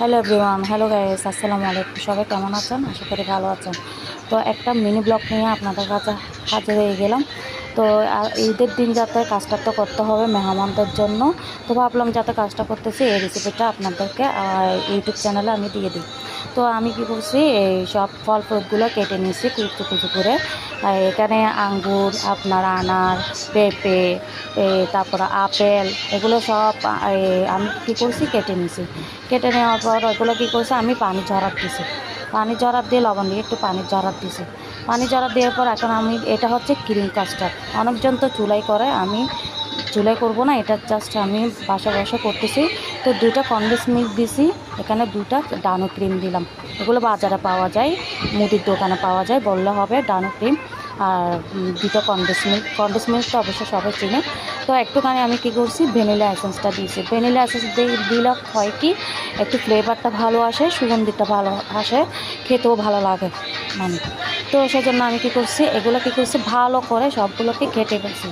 Hello everyone, hello guys, আসসালামু আলাইকুম। সবাই কেমন আছেন? আশা করি ভালো আছেন। তো একটা মিনি ব্লগ নিয়ে আপনাদের কাছে হাজির হয়ে গেলাম। তো ঈদের দিন যাতে কাজটা তো করতে হবে মেহমানদের জন্য, তো ভাবলাম যাতে কাজটা করতেছি এই রেসিপিটা আপনাদেরকে ইউটিউব চ্যানেলে আমি দিয়ে দিই। তো আমি কি করছি, এই সব ফল ফ্রুটগুলো কেটে নিয়েছি কুচু কুচু করে। এখানে আঙ্গুর, আপনার আনার, পেঁপে, তারপরে আপেল, এগুলো সব আমি কী করছি কেটে নিয়েছি। কেটে নেওয়ার পর ওগুলো কী করছে, আমি পানি ঝরাত দিছি। পানি ঝরাত দিয়ে লবণ দিয়ে একটু পানি ঝরাত দিছি। পানি ঝরাত দেওয়ার পর এখন আমি এটা হচ্ছে ক্রিম কাস্টার্ড। অনেকজন তো চুলাই করে, আমি চুলাই করব না, এটা জাস্ট আমি বাসা করতেছি। তো 2টা কনডেন্স মিল্ক দিছি, এখানে 2টা ডানো ক্রিম দিলাম। এগুলো বাজারে পাওয়া যায়, মুদির দোকানে পাওয়া যায়, বললে হবে ডানো ক্রিম। আর 2টা কনডেন্স মিল্ক তো অবশ্যই সবাই চিনে। তো একটুখানি আমি কী করছি, ভ্যানিলা এসেন্সটা দিয়েছি। ভ্যানিলা এসেন্স দিলে হয় কি, একটু ফ্লেভারটা ভালো আসে, সুগন্ধিটা ভালো আসে, খেতেও ভালো লাগে মানে। তো সেজন্য আমি কী করছি, এগুলো কী করছি, ভালো করে সবগুলোকে ঘেটে ফেলছি,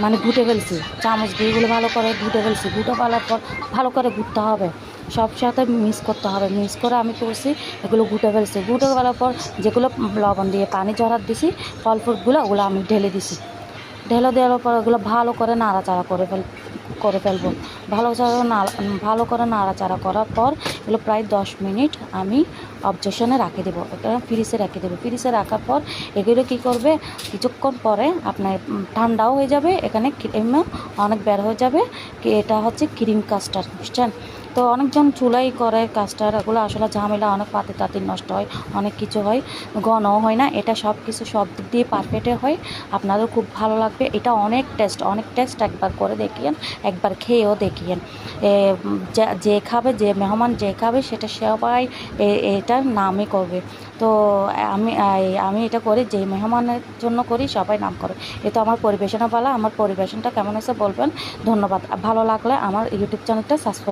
মানে ঘুটে ফেলছি। চামচ দিয়ে এগুলো ভালো করে ঘুটে ফেলছি। ঘুটে ফেলার পর ভালো করে ঘুরতে হবে, সব সাথে মিক্স করতে হবে। মিক্স করে আমি করছি এগুলো ঘুটে ফেলছি। ঘুটে ফেলার পর যেগুলো লবণ দিয়ে পানি ঝরাত দিছি ফল ফ্রুটগুলো, ওগুলো আমি ঢেলে দিছি। ঢেলে দেওয়ার পর ওগুলো ভালো করে নাড়াচাড়া করে ফেলবো। ভালো করে নাড়াচাড়া করার পর এগুলো প্রায় 10 মিনিট আমি অবজেকশনে রেখে দেবো, এটা ফ্রিজে রেখে দেবো। ফ্রিজে রাখার পর এগুলো কী করবে, কিছুক্ষণ পরে আপনার ঠান্ডাও হয়ে যাবে, এখানে ক্রিম অনেক বের হয়ে যাবে। এটা হচ্ছে ক্রিম কাস্টার্ড, বুঝছেন? তো অনেকজন চুলাই করে কাস্টার্ড, এগুলো আসলে ঝামেলা, অনেক পাতি তাতি নষ্ট হয়, অনেক কিছু হয়, ঘনও হয় না। এটা সব কিছু সব দিক দিয়ে পারফেক্টে হয়, আপনাদের খুব ভালো লাগবে। এটা অনেক টেস্ট। একবার করে দেখিয়েন, একবার খেয়েও দেখিয়েন। যে খাবে, যে মেহমান যে খাবে, সেটা সবাই এটার নামই করবে। তো আমি এটা করি, যে মেহমানের জন্য করি, সবাই নাম করে। এ তো আমার পরিবেশনা পালা। আমার পরিবেশনটা কেমন হয়েছে বলবেন। ধন্যবাদ। ভালো লাগলে আমার ইউটিউব চ্যানেলটা সাবস্ক্রাইব